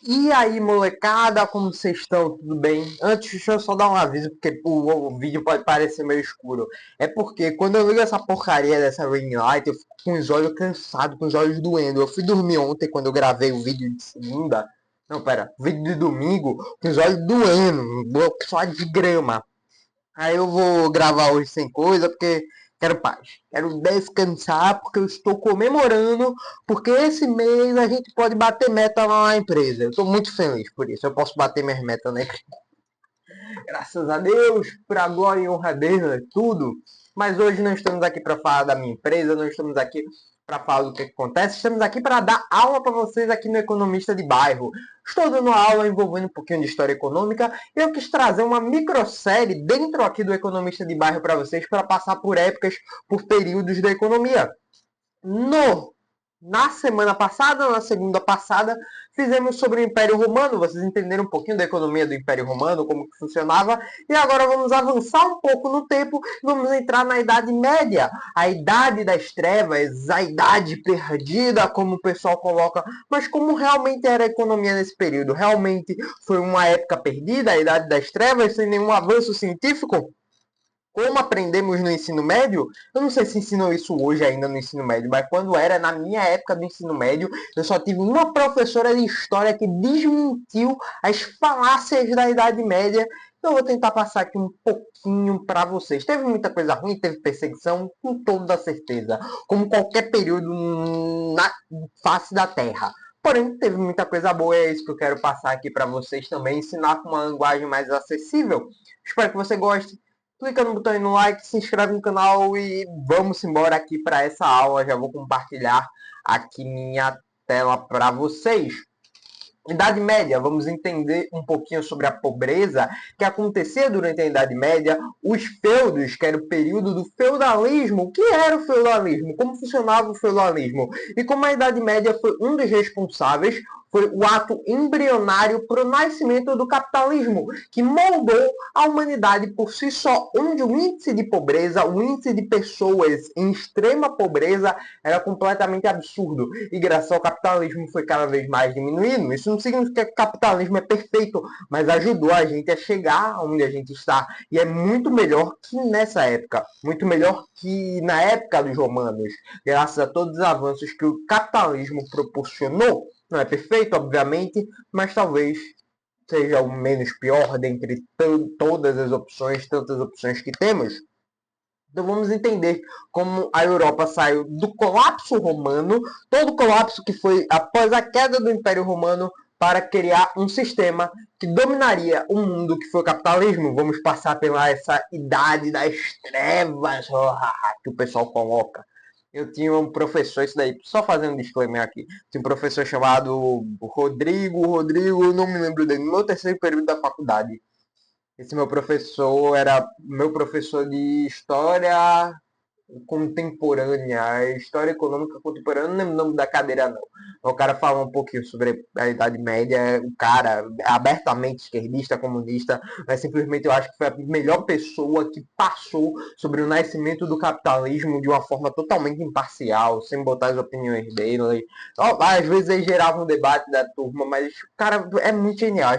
E aí, molecada, como vocês estão? Tudo bem? Antes, deixa eu só dar um aviso, porque o vídeo pode parecer meio escuro. É porque quando eu ligo essa porcaria dessa ring light, eu fico com os olhos cansados, com os olhos doendo. Eu fui dormir ontem, quando eu gravei o vídeo de segunda. Não, pera, vídeo de domingo, com os olhos doendo, só de grama. Aí eu vou gravar hoje sem coisa, porque quero paz. Quero descansar, porque eu estou comemorando, porque esse mês a gente pode bater meta lá na empresa. Eu estou muito feliz por isso. Eu posso bater minhas metas, né? Graças a Deus, para a glória e honra dele, é tudo. Mas hoje não estamos aqui para falar da minha empresa, não estamos aqui para falar do que acontece, estamos aqui para dar aula para vocês aqui no Economista de Bairro. Estou dando aula envolvendo um pouquinho de história econômica e eu quis trazer uma microsérie dentro aqui do Economista de Bairro para vocês, para passar por épocas, por períodos da economia. No Na semana passada, na segunda passada, fizemos sobre o Império Romano. Vocês entenderam um pouquinho da economia do Império Romano, como que funcionava. E agora vamos avançar um pouco no tempo. Vamos entrar na Idade Média. A Idade das Trevas, a Idade Perdida, como o pessoal coloca. Mas como realmente era a economia nesse período? Realmente foi uma época perdida, a Idade das Trevas, sem nenhum avanço científico? Como aprendemos no ensino médio, eu não sei se ensinou isso hoje ainda no ensino médio, mas quando era na minha época do ensino médio, eu só tive uma professora de história que desmentiu as falácias da Idade Média. Eu vou tentar passar aqui um pouquinho para vocês. Teve muita coisa ruim, teve perseguição, com toda certeza, como qualquer período na face da Terra. Porém, teve muita coisa boa, é isso que eu quero passar aqui para vocês também, ensinar com uma linguagem mais acessível. Espero que você goste. Clica no botão aí no like, se inscreve no canal e vamos embora aqui para essa aula. Já vou compartilhar aqui minha tela para vocês. Idade Média, vamos entender um pouquinho sobre a pobreza que acontecia durante a Idade Média, os feudos, que era o período do feudalismo. O que era o feudalismo? Como funcionava o feudalismo? E como a Idade Média foi um dos responsáveis, foi o ato embrionário para o nascimento do capitalismo, que moldou a humanidade por si só, onde o índice de pobreza, o índice de pessoas em extrema pobreza era completamente absurdo. E graças ao capitalismo foi cada vez mais diminuindo. Isso não significa que o capitalismo é perfeito, mas ajudou a gente a chegar onde a gente está. E é muito melhor que nessa época, muito melhor que na época dos romanos, graças a todos os avanços que o capitalismo proporcionou. Não é perfeito, obviamente, mas talvez seja o menos pior dentre todas as opções, tantas opções que temos. Então vamos entender como a Europa saiu do colapso romano, todo o colapso que foi após a queda do Império Romano, para criar um sistema que dominaria o mundo, que foi o capitalismo. Vamos passar pela essa idade das trevas que o pessoal coloca. Eu tinha um professor, isso daí, só fazendo um disclaimer aqui, tinha um professor chamado Rodrigo, não me lembro dele, no meu terceiro período da faculdade. Esse meu professor era meu professor de história contemporânea, história econômica contemporânea, não lembro o nome da cadeira não. O cara fala um pouquinho sobre a Idade Média, o cara abertamente esquerdista, comunista, mas simplesmente eu acho que foi a melhor pessoa que passou sobre o nascimento do capitalismo de uma forma totalmente imparcial, sem botar as opiniões dele. Às vezes ele gerava um debate da turma, mas o cara é muito genial.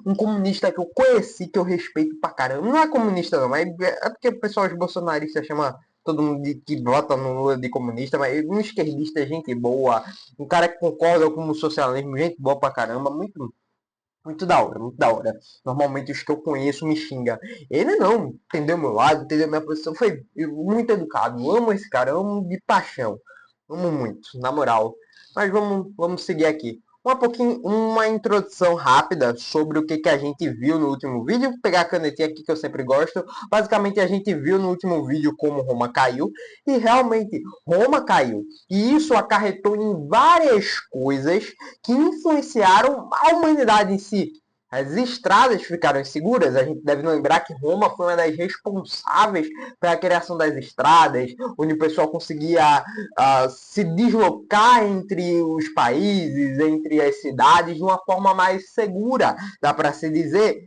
Um comunista que eu conheci, que eu respeito pra caramba, não é comunista não, mas é porque o pessoal, os bolsonaristas chama todo mundo que vota no Lula de comunista, mas um esquerdista é gente boa, um cara que concorda com o socialismo, gente boa pra caramba, muito, muito da hora, muito da hora. Normalmente os que eu conheço me xingam. Ele não, entendeu meu lado, entendeu minha posição, foi muito educado, eu amo esse cara, eu amo de paixão, amo muito, na moral. Mas vamos seguir aqui uma introdução rápida sobre o que a gente viu no último vídeo. Vou pegar a canetinha aqui que eu sempre gosto. Basicamente a gente viu no último vídeo como Roma caiu e realmente Roma caiu. E isso acarretou em várias coisas que influenciaram a humanidade em si. As estradas ficaram inseguras. A gente deve lembrar que Roma foi uma das responsáveis pela criação das estradas, onde o pessoal conseguia se deslocar entre os países, entre as cidades, de uma forma mais segura, dá para se dizer.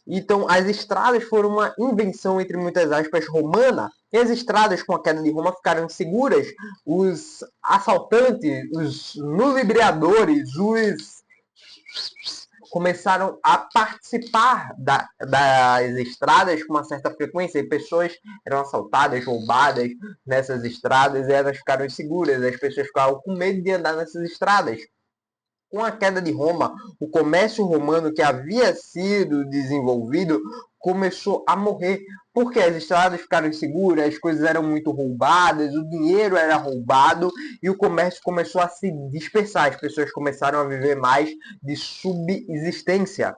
Então, as estradas foram uma invenção, entre muitas aspas, romana. E as estradas, com a queda de Roma, ficaram seguras. Os assaltantes, os ludibriadores, os começaram a participar das estradas com uma certa frequência e pessoas eram assaltadas, roubadas nessas estradas e elas ficaram inseguras, as pessoas ficavam com medo de andar nessas estradas. Com a queda de Roma, o comércio romano que havia sido desenvolvido começou a morrer, porque as estradas ficaram inseguras, as coisas eram muito roubadas, o dinheiro era roubado e o comércio começou a se dispersar, as pessoas começaram a viver mais de subsistência.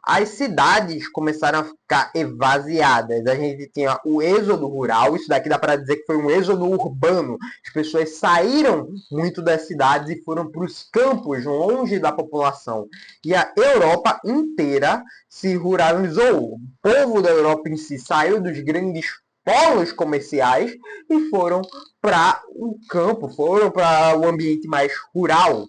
As cidades começaram a ficar esvaziadas. A gente tinha o êxodo rural, isso daqui dá para dizer que foi um êxodo urbano. As pessoas saíram muito das cidades e foram para os campos, longe da população. E a Europa inteira se ruralizou. O povo da Europa em si saiu dos grandes polos comerciais e foram para o campo, foram para o ambiente mais rural.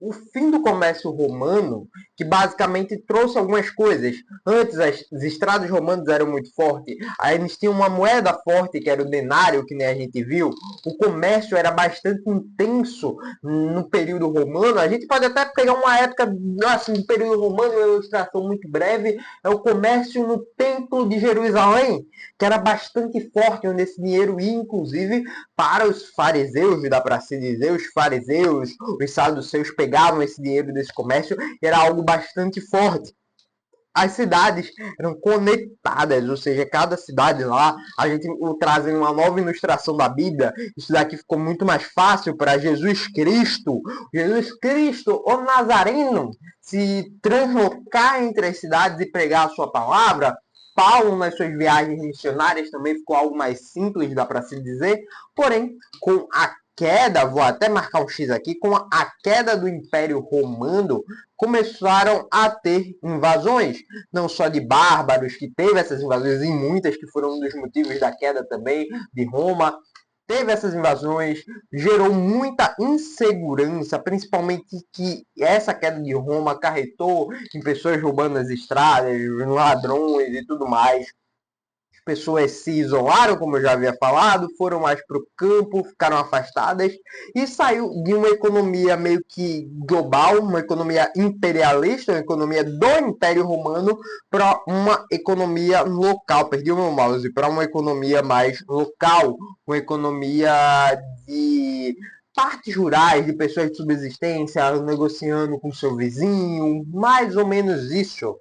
O fim do comércio romano, que basicamente trouxe algumas coisas. Antes, as estradas romanas eram muito fortes. Aí eles tinham uma moeda forte, que era o denário, que nem a gente viu. O comércio era bastante intenso no período romano. A gente pode até pegar uma época, assim, do período romano, uma ilustração muito breve. É o comércio no Templo de Jerusalém, que era bastante forte, onde esse dinheiro ia, inclusive, para os fariseus, dá para se dizer, os fariseus, os saduceus pegavam esse dinheiro desse comércio e era algo bastante forte. As cidades eram conectadas, ou seja, cada cidade lá, a gente trazendo uma nova ilustração da Bíblia, isso daqui ficou muito mais fácil para Jesus Cristo, o Nazareno, se translocar entre as cidades e pregar a sua palavra. Paulo, nas suas viagens missionárias, também ficou algo mais simples, dá para se dizer. Porém, com a queda, vou até marcar um X aqui, com a queda do Império Romano, começaram a ter invasões, não só de bárbaros, que teve essas invasões, e muitas que foram um dos motivos da queda também de Roma, teve essas invasões, gerou muita insegurança, principalmente que essa queda de Roma acarretou em pessoas roubando as estradas, ladrões e tudo mais. As pessoas se isolaram, como eu já havia falado, foram mais para o campo, ficaram afastadas e saiu de uma economia meio que global, uma economia imperialista, uma economia do Império Romano, para uma economia local. Perdi o meu mouse, para uma economia mais local, uma economia de partes rurais, de pessoas de subsistência, negociando com seu vizinho, mais ou menos isso.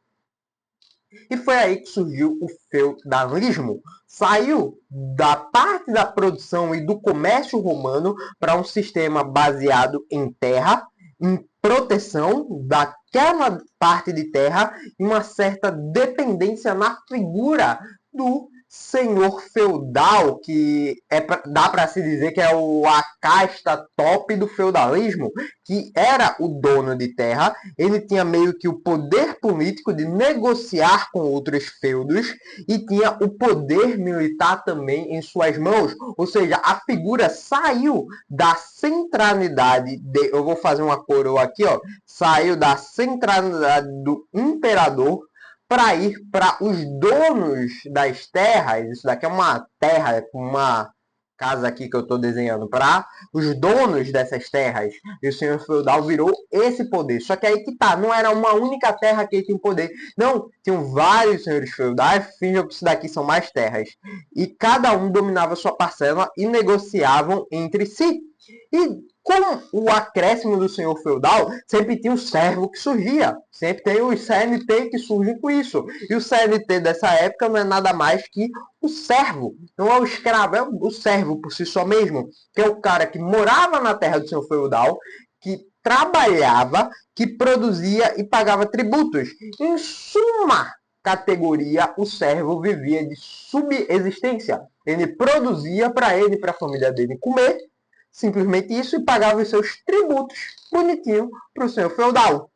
E foi aí que surgiu o feudalismo. Saiu da parte da produção e do comércio romano para um sistema baseado em terra, em proteção daquela parte de terra e uma certa dependência na figura do senhor feudal, que dá para se dizer que é a casta top do feudalismo, que era o dono de terra. Ele tinha meio que o poder político de negociar com outros feudos e tinha o poder militar também em suas mãos. Ou seja, a figura saiu da centralidade eu vou fazer uma coroa aqui, ó, saiu da centralidade do imperador para ir para os donos das terras. Isso daqui é uma terra, uma casa aqui que eu estou desenhando, para os donos dessas terras. E o senhor feudal virou esse poder. Só que aí que tá, não era uma única terra que tinha poder. Não, tinham vários senhores feudais, finjam que isso daqui são mais terras. E cada um dominava sua parcela e negociavam entre si. E com o acréscimo do senhor feudal, sempre tinha o servo que surgia. Sempre tem os CNT que surgem com isso. E o CNT dessa época não é nada mais que o servo. Não é o escravo, é o servo por si só mesmo. Que é o cara que morava na terra do senhor feudal, que trabalhava, que produzia e pagava tributos. Em suma categoria, o servo vivia de subsistência. Ele produzia para ele e para a família dele comer, simplesmente isso, e pagava os seus tributos bonitinho para o senhor feudal.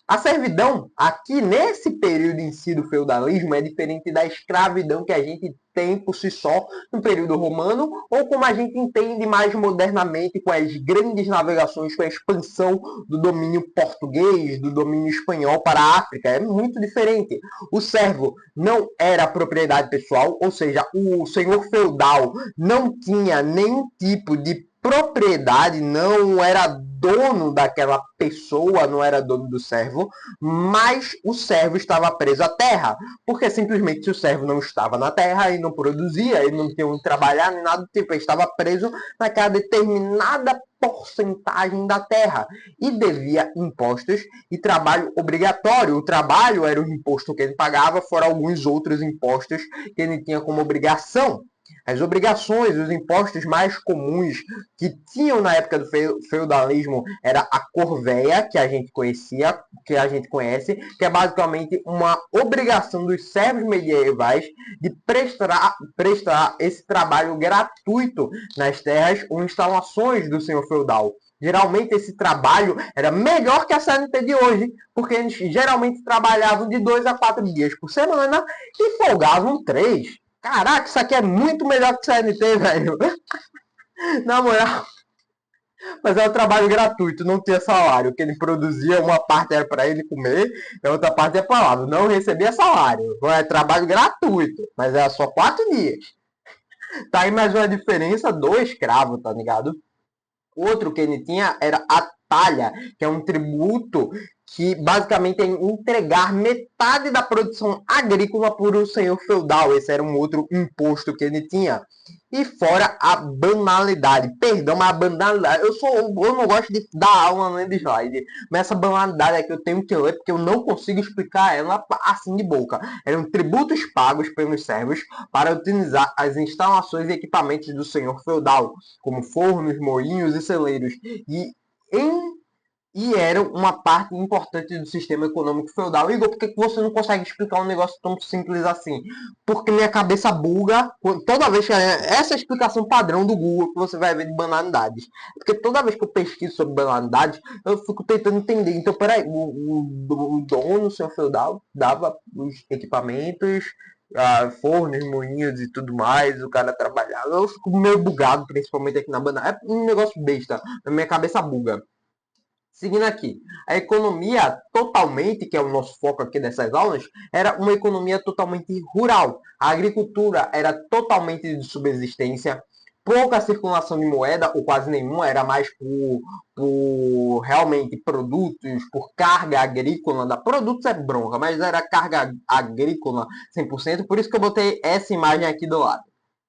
A servidão, aqui nesse período em si do feudalismo, é diferente da escravidão que a gente tem por si só no período romano, ou como a gente entende mais modernamente com as grandes navegações, com a expansão do domínio português, do domínio espanhol para a África. É muito diferente. O servo não era propriedade pessoal, ou seja, o senhor feudal não tinha nenhum tipo de propriedade, não era dono daquela pessoa, não era dono do servo, mas o servo estava preso à terra, porque simplesmente o servo não estava na terra e não produzia, ele não tinha onde trabalhar nem nada do tipo, ele estava preso naquela determinada porcentagem da terra e devia impostos e trabalho obrigatório. O trabalho era o imposto que ele pagava, fora alguns outros impostos que ele tinha como obrigação. As obrigações, os impostos mais comuns que tinham na época do feudalismo era a corvéia, que a gente conhecia, que a gente conhece, que é basicamente uma obrigação dos servos medievais de prestar esse trabalho gratuito nas terras ou instalações do senhor feudal. Geralmente esse trabalho era melhor que a CLT de hoje, porque eles geralmente trabalhavam de 2 a 4 dias por semana e folgavam 3. Caraca, isso aqui é muito melhor que CLT, velho. Na moral. Mas é um trabalho gratuito, não tinha salário. O que ele produzia, uma parte era para ele comer, e a outra parte é palavra. Não recebia salário. É trabalho gratuito, mas era só 4 dias. Tá aí mais uma diferença do escravo, tá ligado? Outro que ele tinha era a talha, que é um tributo que basicamente é entregar metade da produção agrícola por um senhor feudal. Esse era um outro imposto que ele tinha. E fora a banalidade. Perdão, mas a banalidade. Eu não gosto de dar aula no slide. Mas essa banalidade aqui eu tenho que ler porque eu não consigo explicar ela assim de boca. Eram tributos pagos pelos servos para utilizar as instalações e equipamentos do senhor feudal, como fornos, moinhos e celeiros. E eram uma parte importante do sistema econômico feudal. Igor, por que você não consegue explicar um negócio tão simples assim? Porque minha cabeça buga toda vez que essa é a explicação padrão do Google que você vai ver de banalidades. Porque toda vez que eu pesquiso sobre banalidades, eu fico tentando entender. Então, peraí, o dono, o senhor feudal, dava os equipamentos, fornos, moinhos e tudo mais, o cara trabalhava. Eu fico meio bugado, principalmente aqui na banalidade. É um negócio besta, na minha cabeça buga. Seguindo aqui, a economia totalmente, que é o nosso foco aqui dessas aulas, era uma economia totalmente rural. A agricultura era totalmente de subsistência, pouca circulação de moeda, ou quase nenhuma, era mais por realmente produtos, por carga agrícola. Produtos é bronca, mas era carga agrícola 100%, por isso que eu botei essa imagem aqui do lado.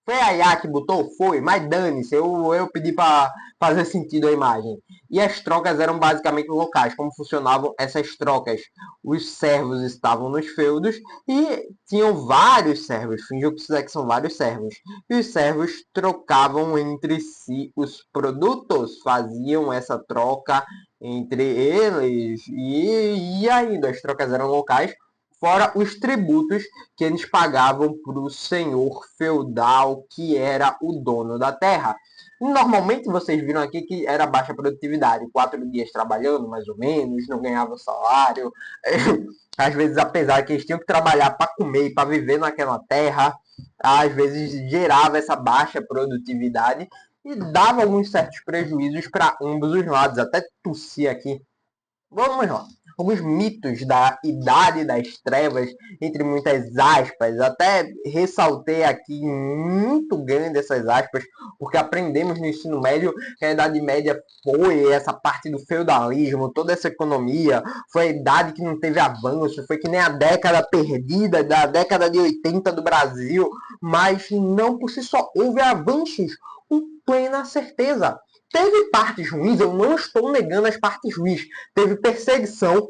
Foi a IA que botou? Foi, mas dane-se, eu pedi para fazer sentido a imagem. E as trocas eram basicamente locais. Como funcionavam essas trocas? Os servos estavam nos feudos e tinham vários servos. Fingiu que são vários servos. E os servos trocavam entre si os produtos, faziam essa troca entre eles. E ainda, as trocas eram locais, fora os tributos que eles pagavam para o senhor feudal, que era o dono da terra. Normalmente vocês viram aqui que era baixa produtividade, 4 dias trabalhando, mais ou menos, não ganhava salário. Às vezes, apesar que eles tinham que trabalhar para comer e para viver naquela terra, às vezes gerava essa baixa produtividade e dava alguns certos prejuízos para ambos os lados. Até tossi aqui. Vamos lá. Alguns mitos da Idade das Trevas, entre muitas aspas. Até ressaltei aqui muito grande essas aspas, porque aprendemos no ensino médio que a Idade Média foi essa parte do feudalismo, toda essa economia, foi a idade que não teve avanço, foi que nem a década perdida, da década de 80 do Brasil, mas não por si só, houve avanços com plena certeza. Teve partes ruins, eu não estou negando as partes ruins. Teve perseguição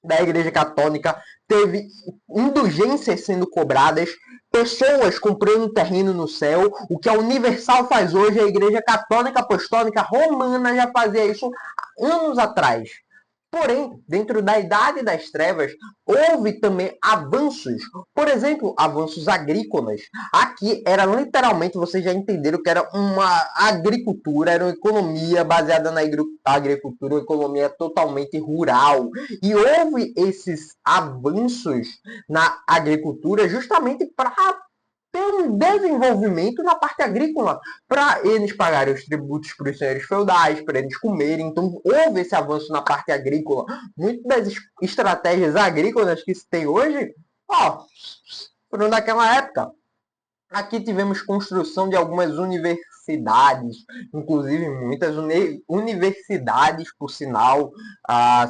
da Igreja Católica, teve indulgências sendo cobradas, pessoas comprando terreno no céu. O que a Universal faz hoje, a Igreja Católica Apostólica Romana já fazia isso há anos atrás. Porém, dentro da Idade das Trevas, houve também avanços. Por exemplo, avanços agrícolas. Aqui era literalmente, vocês já entenderam que era uma agricultura, era uma economia baseada na agricultura, uma economia totalmente rural. E houve esses avanços na agricultura justamente para ter um desenvolvimento na parte agrícola, para eles pagarem os tributos para os senhores feudais, para eles comerem. Então, houve esse avanço na parte agrícola. Muitas das estratégias agrícolas que se tem hoje, foram daquela época. Aqui tivemos construção de algumas universidades cidades, inclusive muitas universidades, por sinal,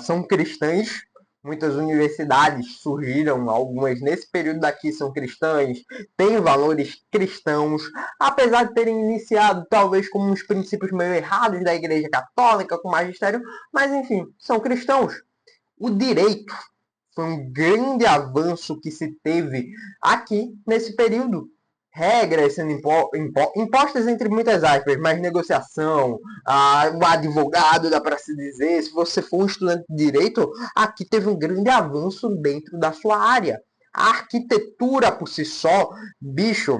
são cristãs. Muitas universidades surgiram, algumas nesse período daqui são cristãs, têm valores cristãos, apesar de terem iniciado talvez com uns princípios meio errados da Igreja Católica, com magistério, mas enfim, são cristãos. O direito foi um grande avanço que se teve aqui nesse período. Regras sendo impostas entre muitas aspas, mas negociação, o advogado, dá para se dizer, se você for um estudante de direito, aqui teve um grande avanço dentro da sua área. A arquitetura por si só, bicho,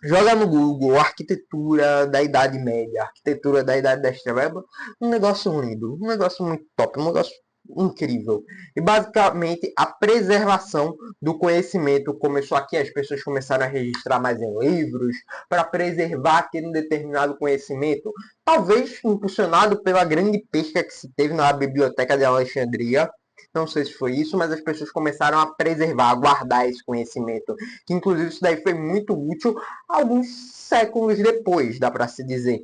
joga no Google, arquitetura da Idade Média, arquitetura da Idade das Trevas, um negócio lindo, um negócio muito top, um negócio incrível. E basicamente a preservação do conhecimento começou aqui, as pessoas começaram a registrar mais em livros para preservar aquele determinado conhecimento, talvez impulsionado pela grande pesca que se teve na Biblioteca de Alexandria. Não sei se foi isso, mas as pessoas começaram a preservar, a guardar esse conhecimento, que inclusive isso daí foi muito útil alguns séculos depois, dá para se dizer.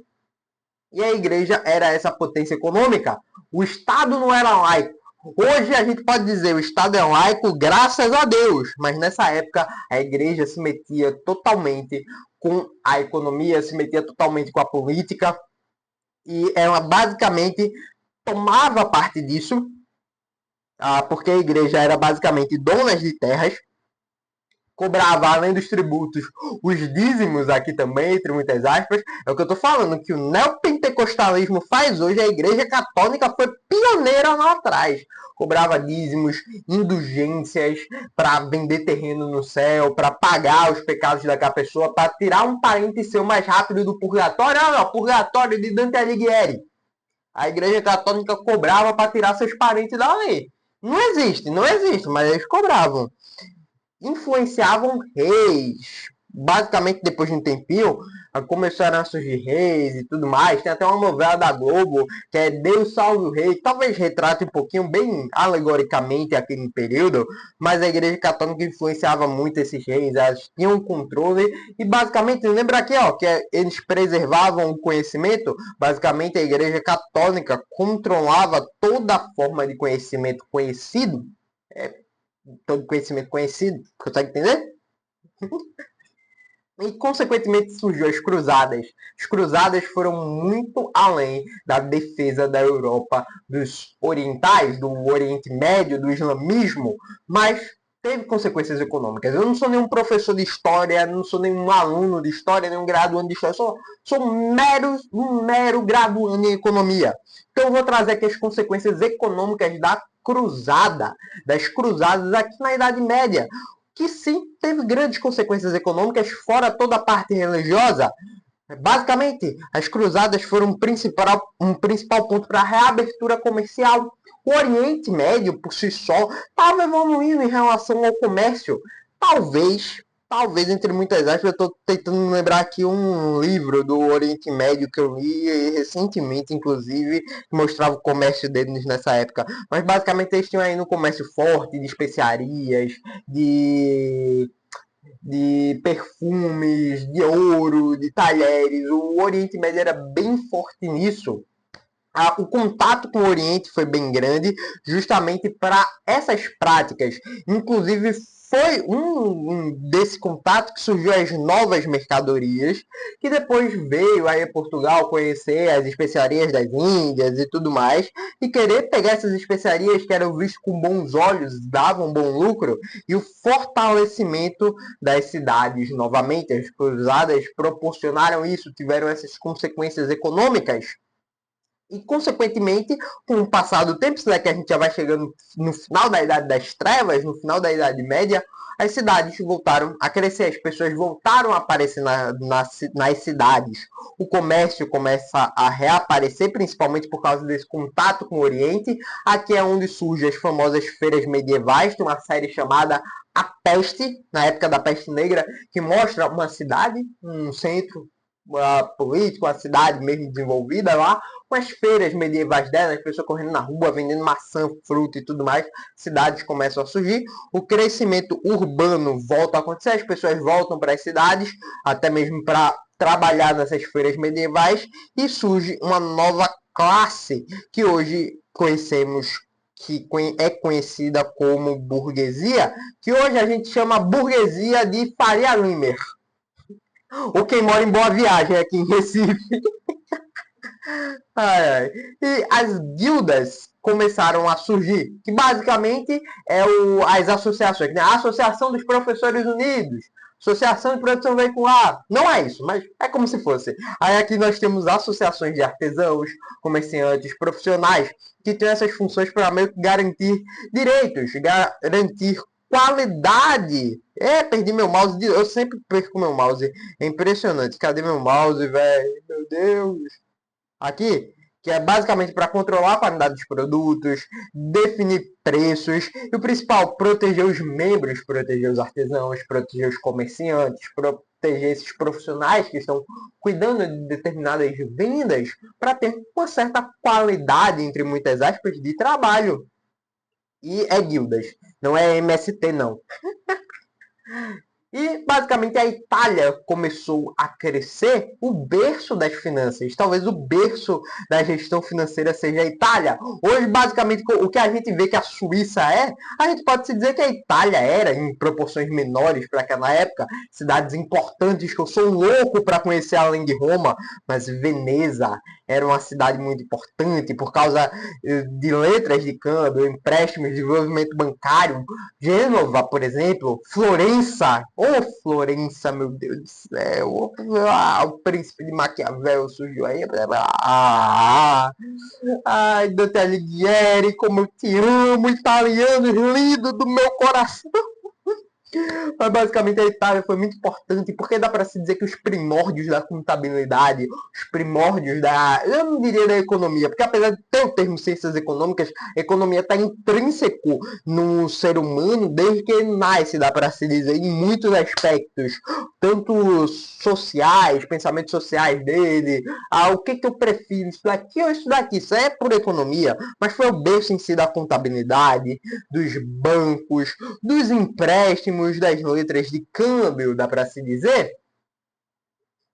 E a igreja era essa potência econômica. O Estado não era laico. Hoje a gente pode dizer o Estado é laico, graças a Deus. Mas nessa época a igreja se metia totalmente com a economia, se metia totalmente com a política. E ela basicamente tomava parte disso, porque a igreja era basicamente dona de terras, cobrava, além dos tributos, os dízimos aqui também, entre muitas aspas. É o que eu estou falando, que o neopentecostalismo faz hoje, a Igreja Católica foi pioneira lá atrás. Cobrava dízimos, indulgências para vender terreno no céu, para pagar os pecados daquela pessoa, para tirar um parente seu mais rápido do purgatório. Olha, o purgatório de Dante Alighieri. A Igreja Católica cobrava para tirar seus parentes da lei. Não existe, mas eles cobravam. Influenciavam reis. Basicamente, depois de um tempinho, começaram a surgir reis e tudo mais. Tem até uma novela da Globo, que é Deus Salve o Rei. Talvez retrate um pouquinho, bem alegoricamente, aquele período. Mas a Igreja Católica influenciava muito esses reis. Elas tinham controle. E, basicamente, lembra aqui, ó, que eles preservavam o conhecimento. Basicamente, a Igreja Católica controlava toda a forma de conhecimento conhecido. Todo conhecimento conhecido, consegue entender? E, consequentemente, surgiu as cruzadas. As cruzadas foram muito além da defesa da Europa dos orientais, do Oriente Médio, do islamismo, mas teve consequências econômicas. Eu não sou nenhum professor de história, não sou nenhum aluno de história, nenhum graduando de história, sou um mero graduando em economia. Então eu vou trazer aqui as consequências econômicas das cruzadas aqui na Idade Média, que sim teve grandes consequências econômicas, fora toda a parte religiosa. Basicamente, as cruzadas foram um principal ponto para a reabertura comercial. O Oriente Médio, por si só, estava evoluindo em relação ao comércio. Talvez, entre muitas aspas, eu estou tentando lembrar aqui um livro do Oriente Médio que eu li recentemente, inclusive, que mostrava o comércio deles nessa época. Mas basicamente eles tinham aí um comércio forte de especiarias, de perfumes, de ouro, de talheres. O Oriente Médio era bem forte nisso. O contato com o Oriente foi bem grande, justamente para essas práticas. Inclusive, foi desse contato que surgiu as novas mercadorias, que depois veio aí a Portugal conhecer as especiarias das Índias e tudo mais, e querer pegar essas especiarias que eram vistas com bons olhos, davam bom lucro, e o fortalecimento das cidades novamente. As cruzadas proporcionaram isso, tiveram essas consequências econômicas. E, consequentemente, com o passar do tempo, será que a gente já vai chegando no final da Idade das Trevas, no final da Idade Média, as cidades voltaram a crescer, as pessoas voltaram a aparecer nas cidades. O comércio começa a reaparecer, principalmente por causa desse contato com o Oriente. Aqui é onde surgem as famosas feiras medievais, tem uma série chamada A Peste, na época da Peste Negra, que mostra uma cidade, um centro político, a cidade mesmo desenvolvida lá, com as feiras medievais dela, as pessoas correndo na rua, vendendo maçã, fruta e tudo mais, cidades começam a surgir, o crescimento urbano volta a acontecer, as pessoas voltam para as cidades, até mesmo para trabalhar nessas feiras medievais e surge uma nova classe que hoje conhecemos, que é conhecida como burguesia, que hoje a gente chama burguesia de Faria Limer, ou quem mora em Boa Viagem aqui em Recife. Ai, ai. E as guildas começaram a surgir, que basicamente é as associações, né? A Associação dos Professores Unidos, Associação de Produção Veicular, não é isso, mas é como se fosse. Aí aqui nós temos associações de artesãos, comerciantes, profissionais, que têm essas funções para meio que garantir direitos, garantir qualidade. Perdi meu mouse, eu sempre perco meu mouse, é impressionante. Cadê meu mouse, velho? Meu Deus. Aqui, que é basicamente para controlar a qualidade dos produtos, definir preços e o principal, proteger os membros, proteger os artesãos, proteger os comerciantes, proteger esses profissionais que estão cuidando de determinadas vendas para ter uma certa qualidade, entre muitas aspas, de trabalho. E é guildas, não é MST não. E, basicamente, a Itália começou a crescer, o berço das finanças. Talvez o berço da gestão financeira seja a Itália. Hoje, basicamente, o que a gente vê que a Suíça a gente pode se dizer que a Itália era, em proporções menores para aquela época, cidades importantes que eu sou louco para conhecer além de Roma, mas Veneza era uma cidade muito importante por causa de letras de câmbio, empréstimos, desenvolvimento bancário. Gênova, por exemplo, Florença, Florença, meu Deus do céu, o príncipe de Maquiavel surgiu aí, ai, Dante Alighieri, como eu te amo, italiano lindo do meu coração. Mas basicamente a Itália foi muito importante, porque dá para se dizer que os primórdios da contabilidade, os primórdios eu não diria da economia, porque apesar de ter o termo ciências econômicas, a economia está intrínseco no ser humano desde que ele nasce, dá para se dizer, em muitos aspectos, tanto sociais, pensamentos sociais dele, o que eu prefiro, isso daqui ou isso daqui, isso é por economia, mas foi o berço em si da contabilidade, dos bancos, dos empréstimos, das letras de câmbio, dá para se dizer.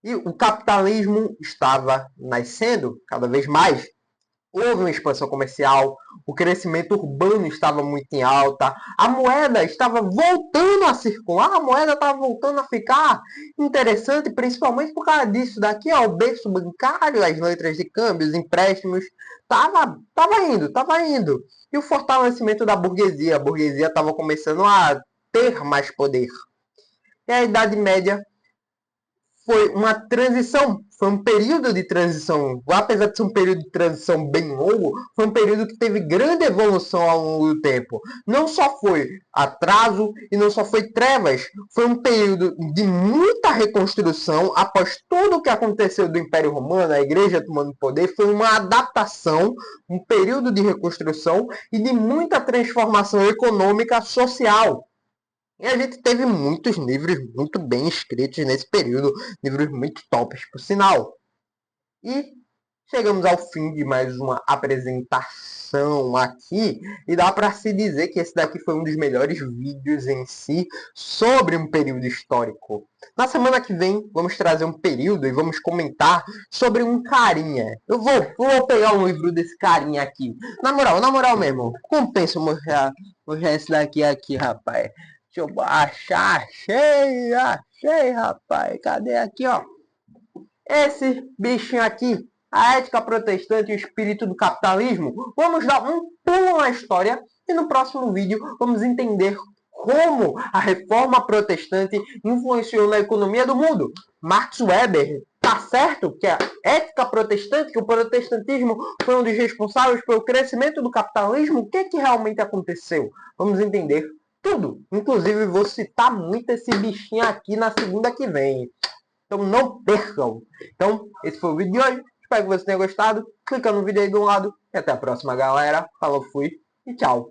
E o capitalismo estava nascendo cada vez mais. Houve uma expansão comercial, o crescimento urbano estava muito em alta, a moeda estava voltando a circular, a moeda estava voltando a ficar interessante, principalmente por causa disso daqui, o berço bancário, as letras de câmbio, os empréstimos, estava indo. E o fortalecimento da burguesia, a burguesia estava começando a ter mais poder. E a Idade Média foi uma transição, foi um período de transição, apesar de ser um período de transição bem longo, foi um período que teve grande evolução ao longo do tempo. Não só foi atraso e não só foi trevas, foi um período de muita reconstrução após tudo o que aconteceu do Império Romano, a Igreja tomando poder, foi uma adaptação, um período de reconstrução e de muita transformação econômica social. E a gente teve muitos livros muito bem escritos nesse período, livros muito tops, por sinal. E chegamos ao fim de mais uma apresentação aqui, e dá para se dizer que esse daqui foi um dos melhores vídeos em si sobre um período histórico. Na semana que vem, vamos trazer um período e vamos comentar sobre um carinha. Eu vou pegar um livro desse carinha aqui. Na moral mesmo, compensa mostrar esse daqui aqui, rapaz. Deixa eu achar, achei, rapaz. Cadê aqui, ó? Esse bichinho aqui, a ética protestante e o espírito do capitalismo. Vamos dar um pulo na história e no próximo vídeo vamos entender como a reforma protestante influenciou na economia do mundo. Max Weber tá certo que a ética protestante, que o protestantismo foi um dos responsáveis pelo crescimento do capitalismo? O que realmente aconteceu? Vamos entender tudo. Inclusive, vou citar muito esse bichinho aqui na segunda que vem. Então, não percam. Então, esse foi o vídeo de hoje. Espero que você tenha gostado. Clica no vídeo aí do lado. E até a próxima, galera. Falou, fui e tchau.